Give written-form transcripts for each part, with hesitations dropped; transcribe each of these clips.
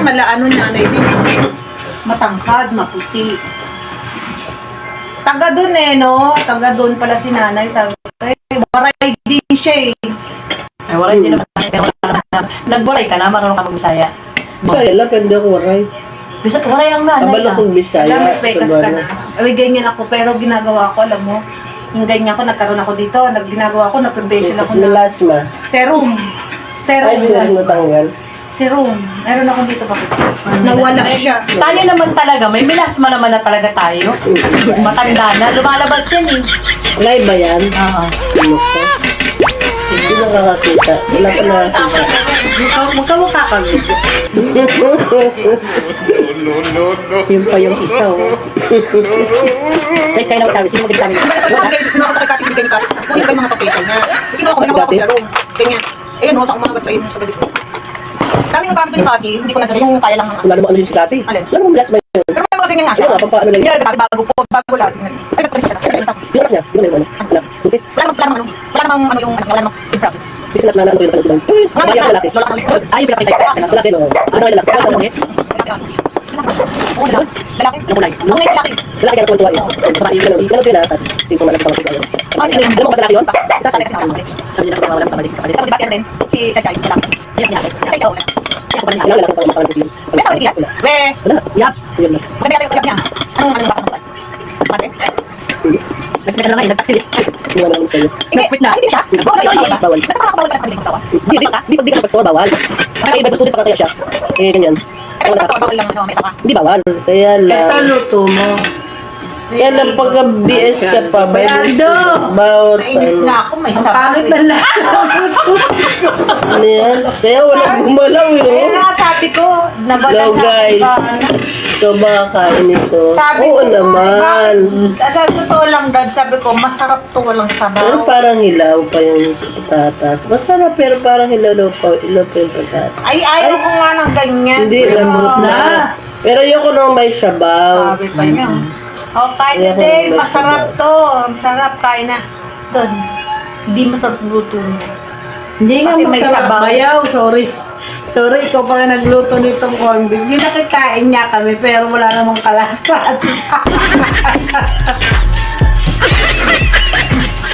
malaano nanay din. Matangkad, maputi. Taga dun no? Taga dun pala si nanay. Sabi ko, waray din siya Ay, waray din naman. Nagwaray ka na, marunong ka mag-Bisaya. Bisaya lang, pero hindi ako waray. Waray ang nanay Kabalo na. kong Bisaya. Alam, may pekas ka na. Ay, ganyan ako. Pero ginagawa ko, alam mo, yung ganyan ko, nagkaroon ako dito. Ginagawa ko, nag-prevention ako Tapos na melasma. serum. Ay, sila natanggal. Serum. Meron ako dito pa. Nawala siya. Tayo naman talaga, may milasma naman na talaga tayo. Matanda na, lumalabas yan eh. Live ba yan? Oo. Ano ko? Hindi nakakakita. Wala pa nakakita. Magkamukha kami. Yun pa yung isa, oh. Guys, kayo na magsabi, sino mag-examine? Kunin ko yung mga papel na. Hindi mo ako ginagawa ko serum. Ganyan. Ayun, ako umagat sa inyo sa gabi ko. Dami yung gamit ko ni Kati, hindi ko nadala yung kaya lang. Wala naman ano yung si Kati. Alin? Wala naman melasma yun. Pero may mga ganyan nga siya. Ayun nga, pampaano lang yun. Hindi, Kati bago lahat. Ay, nagpalit siya. Yung anak niya, yun yung ano. Anak, buntis. Wala namang yung anak niya, wala namang skin problem. Buntis na ano yung ano. Mabaya ka lalaki. Lola ka Ay, yung pinakita. Lalaki, no. Ano yung lalaki? Ano yung lalaki? Oo, lalaki. Yung kulay. Ang ngayon lalaki. Lalaki ka natuwa yun. Babae yun. Ganun din na. Sino malaki pang sila. Oh, sino yun? Alam mo ba lalaki yun? Si Tatay, si Tatay. Sabi niya na kung walang kapatid. Pero di ba siya din? Si Chachay, lalaki. Ayan, yan. Chachay, ikaw, wala. Wala lalaki pang makakalagay yun. Besa, sige. We, Wala. Yap. Yun na. maganda natin yung uyap niya. Anong bakit mo ba? Mate? Nagpita na lang, nagtaksi. Hindi wala naman sa'yo. Nagpit na. Hindi siya. Bawal yun. Bawal. Nakakabawal ka sa kanilang asawa. Di ka pasko, bawal. Kaya iba gusto din pa kaya siya. Eh, ganyan. Pero basta bawal lang may asawa. Hindi bawal. Kaya lang. Ito luto mo. Kaya lang pagka-BS ka pa. Bayado! Bawal. Nainis nga ako, may Ang sabaw. pangit na lahat. Ano yan? Kaya wala gumalaw Kaya eh. nga sabi ko, nabalan Hello guys. Ito ba kain ito? Sabi Oo ko, naman. Sa totoo lang, Dad, sabi ko, masarap to, walang Pero sabaw. parang hilaw pa yung patatas. Masarap pero parang hilaw pa yung patatas. Ay, ayaw ko nga ng ganyan. Hindi, Pero, lambot na. Pero ayoko nang may sabaw. Sabi pa niya. Oh, kain na, Ayaw ko Dave. ng Masarap sabaw. to. Masarap, kain na. Doon. Hindi masarap luto mo. Hindi nga Kasi may masarap. sabaw. Bayaw, sorry. Sorry, ikaw pala nagluto nitong corned beef. Yung nakikain niya kami, pero wala namang kalasa.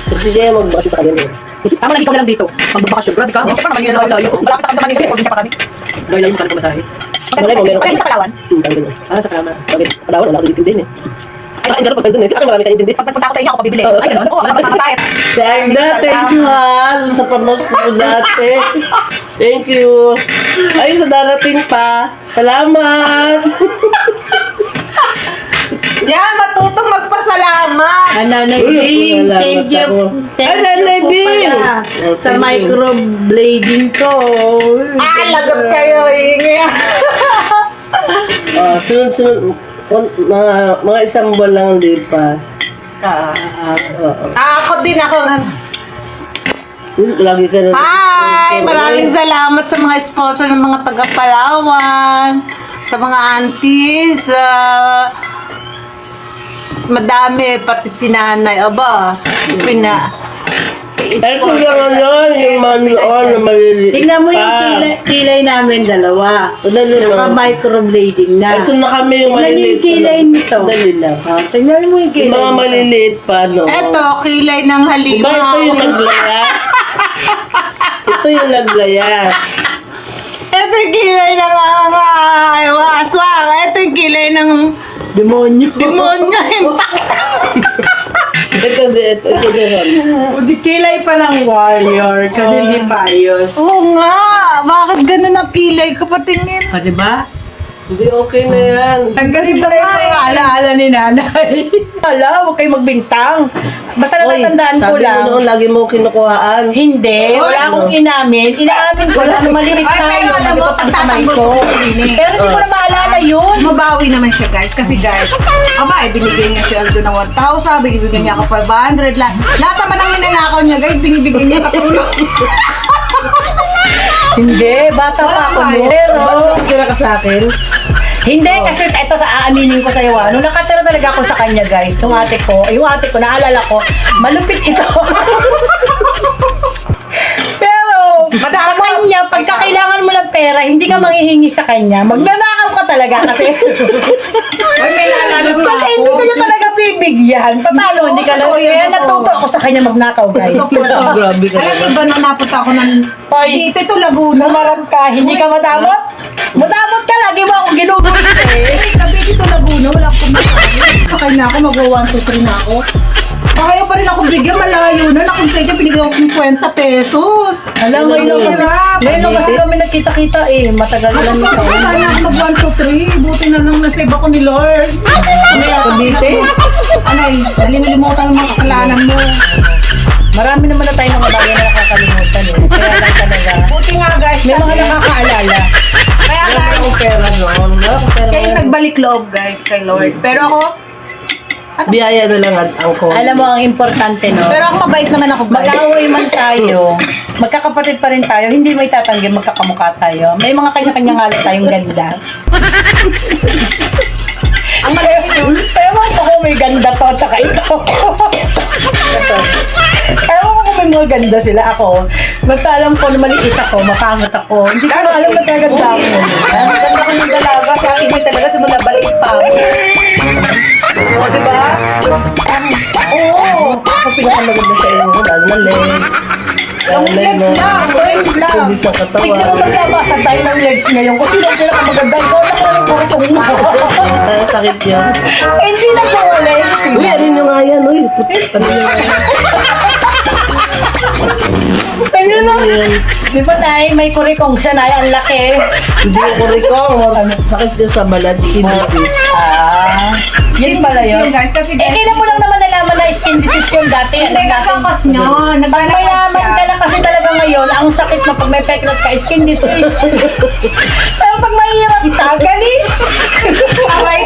Kasi siya magbakasyon sa kanila. Tama lang, ikaw na lang dito. Magbabakasyon. Grabe ka. Siyempre naman yun, layo. Malapit ako naman yung probinsya pa kami. Layo yung kalit ko masahe. Malay mo, meron Ay, sa Palawan. Ah, sa kama. Bakit? Palawan, wala akong din eh. Ay, ganun pag nandun eh. Sa akin marami kayo din. Pag nagpunta ako sa inyo, ako pabibili. Oo. Ay, gano'n? Oo, wala pang masahit. Dagda, thank you ha. Sa pamos ko dati. Thank you. Ay, sa darating pa. Salamat. Yan, matutong magpasalamat. Nanay Uy, Bing, salamat thank you. ako. Thank Ay, Nanay you po Bing. pala Oh, sa thank you. microblading ko. Ah, lagot kayo, hingi. Sunod-sunod. Mga isang buwan lang ang lipas. Oo. Ako din ako. Lagi ka na. Hi! Maraming salamat sa mga sponsor ng mga taga-Palawan, sa mga aunties, madami, pati si nanay. Aba, Ay, kung gano'n yun, yung manual na maliliit. Tingnan mo yung pa. kilay namin dalawa. Dali lang. Naka-microblading na. Ito na kami yung Tingnan maliliit. yung kilay nito. Dali lang. Tingnan mo yung Yung kilay mga nito. maliliit pa, no? Eto, kilay ng Diba halimaw. ito yung naglayas? Ito yung naglayas. Eto yung kilay ng aswang. Eto yung kilay ng Demonyo. demonyo. Impact. Ito din. O di kilay pa ng warrior kasi hindi pa ayos. Oo nga. Bakit ganun ang kilay ko patingin? O diba? Hindi, okay na yan. Ang ganito rin ang alaala ni nanay. Ala, huwag kayo magbintang. Basta natatandaan ko sabi lang. mo noon, lagi mo kinukuhaan. Hindi, Oy, wala akong inamin. Inaamin ko lang, maliit Ay, na pero yun. alam mo, Nagpapang kamay pagtatanggol ko. ko sa linis. Pero hindi ko na maalala yun. Mabawi naman siya, guys. Kasi, guys, binigyan niya siya ng 1,000, binibigyan niya ako 500. Lahat naman ang ninanakaw niya, guys, binibigyan niya katulong. Hindi, bata pa ako Wala mo. tayo. Pero, Bakit kira ka sa akin? hindi, kasi ito sa aaminin ko sa'yo. Nung nakatira talaga ako sa kanya, guys, yung ate ko, naalala ko, malupit ito. Pero, sa kanya pagka kailangan mo ng pera, hindi ka manghihingi sa kanya. Magnanakaw ka talaga kasi. Ay, may naalala pa Kasi hindi ka niya talaga bibigyan. Paano? Hindi ka lang. Totoo yun, Kaya totoo. natuto ako sa kanya magnakaw, guys. Ito po to. Grabe ka Alam naman. mo ba nung napunta ako ng Hoy. dito Laguna? Namarap ka, hindi ka madamot? Madamot ka, lagi mo ako ginugulit eh. Sabi dito Laguna, wala akong kumakain. Sa kanya ako, mag-1, 2, 3 na ako. Kaya pa rin ako bigyan, malayo na. Nakunsaya, binigyan ako 50 pesos. Alam mo, yun kasi, Hirap. ngayon kasi kami nagkita-kita eh. Matagal na lang Ako ito. sana ako mag-1, 2, 3. Buti na lang nasave ako ni Lord. Ano yung kabite? Ano eh, nalilimutan ang mga kasalanan mo. Marami naman na tayo ng mga bagay na nakakalimutan eh. Kaya lang talaga. Buti nga guys, May mga sabi- nakakaalala. kaya Wala guys, akong pera noon. Wala akong pera kayo noon. nagbalik loob guys kay Lord. Pero ako, Biyaya na lang ang ko. Alam mo, ang importante no? pero ako mabait naman ako guys. Mag-away man tayo, magkakapatid pa rin tayo, hindi may tatanggi, magkakamukha tayo. May mga kanya-kanya nga lang tayong ganda. Ang maliit yun. Ewan ko kung may ganda to, tsaka ito. Ewan ko kung may mga ganda sila ako. Basta alam ko na maliit ako, mapangat ako. Hindi ko alam na talaga ganda ako. Ang ganda ko ng dalaga, sa akin may talaga simula balik pa ako. O, diba? Oo. Ang pinakamaganda sa inyo, lalo na leg. Ang legs lang, legs lang. Hindi sa katawan. Tignan mo magbabasa tayo ng legs ngayon. Kung sino ang pinakamaganda, ikaw na kung ikaw itong Ay, sakit yan. Hindi na po legs. Uy, ano nyo nga yan? Uy, ano nyo nga yan? Ayun na. Yan. Di ba, Nay? May kurikong siya, Nay. Ang laki. Hindi ko rekong. Sakit yun sa balat, skin disease. Ah. Yun pala yun. Guys, kasi Eh, kailan mo lang naman nalaman na skin disease yung dati? Hindi nagkakos nyo. Pag mayaman ka na kasi talaga ngayon, ang sakit na pag may peklat ka, skin disease. Pero pag mahirap ka, galis. Aray.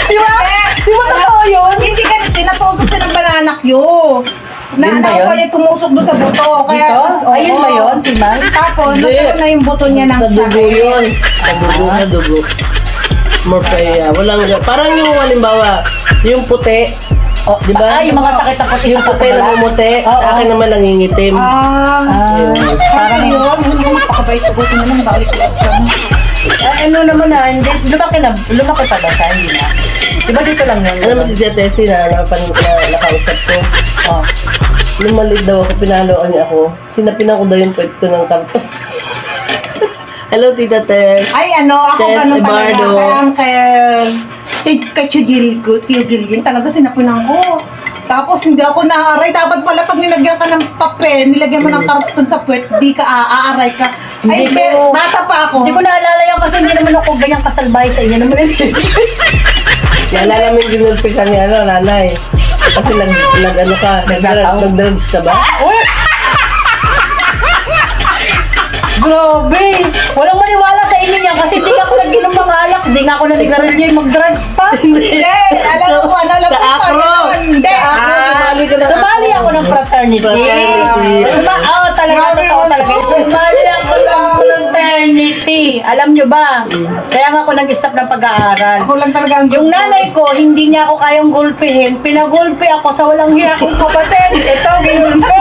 Di ba? Di ba totoo yun? Hindi ka tinatusok sa ng bananak yun. Yun ba yun? Ako niya tumusok doon sa buto. Kaya, Dito? Ayun ba yun, Timay? Tapos, Hindi. nagkaroon na yung buto niya ng Sa dugo sakit. yun. Sa dugo na dugo. Morphea. Walang, parang yung halimbawa, yung puti. Oh, Di ba? yung mga sakit na puti Yung sa puti na pagbalat. mumuti. Oo. Sa akin naman nangingitim. Ah. Parang yun. Hindi ko makakabait sa buto na lang. Balik ko siya. ano naman na, hindi, lumaki pa ba siya? Hindi na. Di ba dito lang yun? Alam mo si Tia Tessie na nakausap ko. Oh. Nung maliit daw ako, pinaloan niya ako. Sinapinan ko daw yung puwet ko ng karton. Hello, Tita Tess. Ay, ano, ako Tess ganun talaga. Ebardo. Kay Tio Gilgin, talaga sinapunan ko. Tapos hindi ako naaaray. Dapat pala pag nilagyan ka ng papel, nilagyan mo ng karton sa puwet, di ka aaray ka. Ay, Hindi ko- bata pa ako. Hindi ko naalala yan kasi hindi naman ako ganyang kasalbahay sa inyo naman. Naalala mo yung ginulpi ka ni nanay. Kasi ano ka, nag-drugs ka ba? Grabe! Walang maniwala sa inyo niyan kasi hindi ako nag-inom ng alak. Hindi nga ako nanigarilyo yung mag-drugs pa. Hindi, alam ko, alam ko. Sa afro. Hindi, Sumali ka na. Sumali ako ng fraternity. Fraternity. Oo, talaga, totoo talaga. Sumali ako ng fraternity. Alam nyo ba? Kaya nga ako nag-stop ng pag-aaral. Ako lang talaga ang Yung nanay ko, hindi niya ako kayang gulpihin. Pinagulpi ako sa walang hiya kong kapatid. Ito, ginulpi.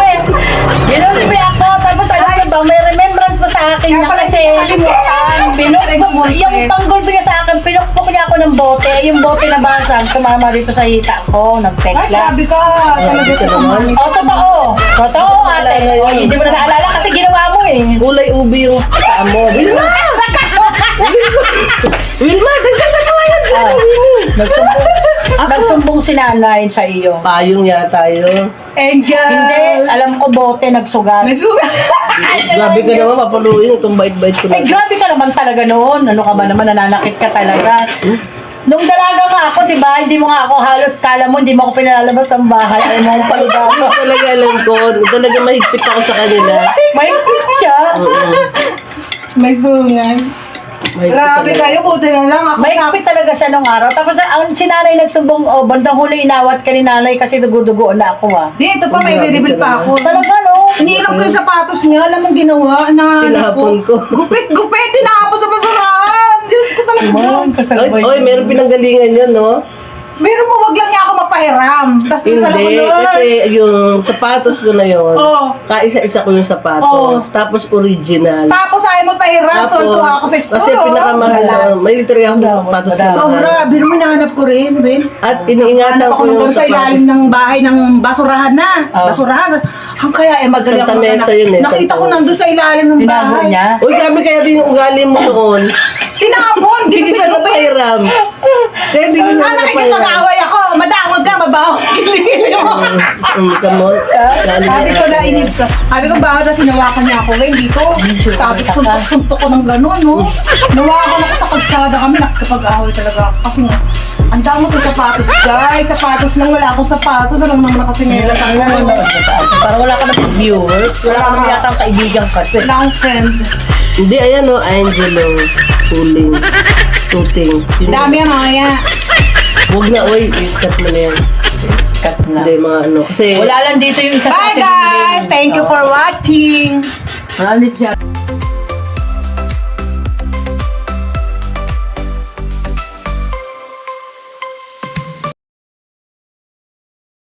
Ginulpi ako. Tapos talaga ba, may remembrance pa sa akin Kaya na pala kasi nakalimutan. pinukpok, yung panggulpi niya sa akin, pinukpok niya ako ng bote. Yung bote na basag, tumama dito sa hita ko. Ay, Nagpekla. grabe ka. Talaga ka sa naman. kumani. O, totoo. Totoo, ate. O, hindi mo na naalala kasi ginawa mo eh. Kulay ubi yung paa mo. Wilma! Wilma, dagdagan mo yan sa Nagsumbong si nanay sa iyo. Payong yata yun. Angel. Hindi, alam ko bote, nagsugat. Nagsugat. Grabe ka naman, papaluin itong bait-bait ko Eh, na. grabe ka naman talaga noon. Ano ka ba naman, nananakit ka talaga. Nung dalaga nga ako, di ba, hindi mo nga ako halos kala mo, hindi mo ako pinalalabas ng bahay. Ay, mga palugama. Talaga alam ko, talaga mahigpit ako sa kanila. May pit siya. May sungan. Mahigpit Grabe talaga. kayo, buti na lang. Ako May pit talaga siya nung araw. Tapos ang si nanay nagsumbong, oh, bandang huli inawat ka ni nanay kasi dugo-dugo na ako ah. Di, ito pa, may reveal pa ako. Talaga no? Iniinom ko yung sapatos niya, alam mong ginawa na Tinapon ko. Gupit, tinapon sa basurahan. Diyos ko talaga. Man, Oy, kasalbay. oy, meron pinanggalingan yun, no? Pero mo wag lang niya ako mapahiram. Tapos sa Hindi, kasi yung sapatos ko na yun, Oo. kaisa-isa ko yung sapatos, Oo. tapos original. Tapos ayaw mo pahiram, tuwa ako sa store. kasi pinakamahal na, may litre ako ng sapatos na Sobra, mahal. biro mo hinahanap ko rin. At iniingatan Hanap ko ako nung yung doon sa ilalim sapatos. ng bahay ng basurahan na. Oh. Basurahan. Ang kaya magaling Santa ako Mesa yun eh, Nakita Santa ko nandun sa ilalim ng Tinago bahay. niya. Uy, grabe kaya din yung ugali mo noon. Tinapon, Hindi kita ginupit-gupit. napahiram. Kaya hindi ko na Ah, nakikipag-away ako. Madamot ka, mabaho. Kiligili mo. Come on. Sabi ko na inis ka. Sabi ko, bakit na sinawakan niya ako? Eh, hindi ko. Sabi ko, suntok-suntok ko ng gano'n, no? Nawakan ako sa kalsada kami. Nakikipag-away talaga ako. Kasi nga, ang dami ko sapatos, guys. Sapatos lang, wala akong sapatos. Alam naman nakasingelas ako. Parang wala ka na viewers. Wala ka na yata ang kaibigan kasi. Wala akong friend. Hindi, ayan o, Angelo. Tuling. Tuting. Dami ang mga yan. Huwag na, uy. I-cut mo na yan. Cut na. Hindi, mga ano. Kasi, Wala lang dito yung isa Bye, guys! Thank you for watching! Wala lang dito siya.